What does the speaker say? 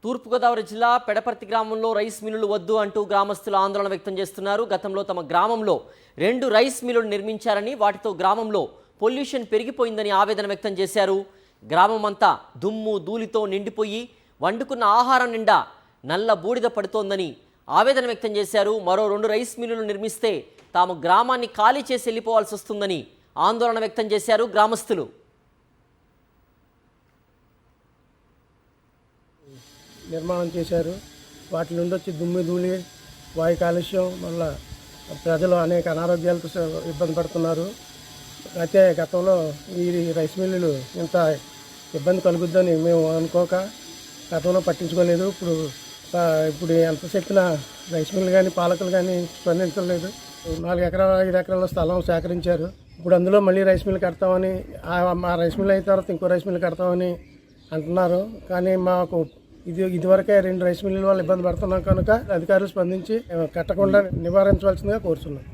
తూర్పుగోదావరి జిల్లా పెడపర్తి గ్రామంలో రైస్ మిల్లులు వద్దు అంటూ గ్రామస్తులు ఆందోళన వ్యక్తం చేస్తున్నారు. గతంలో తమ గ్రామంలో 2 రైస్ మిల్లులు నిర్మించారని, వాటితో గ్రామంలో పొల్యూషన్ పెరిగిపోయిందని ఆవేదన వ్యక్తం చేశారు. గ్రామం అంతా దుమ్ము ధూళితో నిండిపోయి వండుకున్న ఆహారం నిండా నల్ల బూడిద పడుతోందని ఆవేదన వ్యక్తం చేశారు. మరో 2 రైస్ మిల్లులు నిర్మిస్తే తాము గ్రామాన్ని ఖాళీ చేసి వెళ్ళిపోవాల్సి వస్తుందని ఆందోళన వ్యక్తం చేశారు గ్రామస్తులు. నిర్మాణం చేశారు. వాటి నుండి వచ్చి దుమ్ము ధూళి, వాయు కాలుష్యం వల్ల ప్రజలు అనేక అనారోగ్యాలతో ఇబ్బంది పడుతున్నారు. అయితే గతంలో ఈ రైస్ మిల్లులు ఇంత ఇబ్బంది కలుగుద్దని మేము అనుకోక గతంలో పట్టించుకోలేదు. ఇప్పుడు ఎంత చెప్పినా రైస్ మిల్లు కానీ పాలకులు కానీ స్పందించలేదు. 4 ఎకరాల 5 ఎకరాల స్థలం సేకరించారు. ఇప్పుడు అందులో మళ్ళీ రైస్ మిల్లు కడతామని, ఆ రైస్ మిల్లు అయిన తర్వాత ఇంకో రైస్ మిల్లు కడతామని అంటున్నారు. కానీ మాకు ఇదివరకే 2 రైస్ మిల్లుల వల్ల ఇబ్బంది పడుతున్నాం కనుక అధికారులు స్పందించి కట్టకుండా నివారించవలసిందిగా కోరుతున్నాం.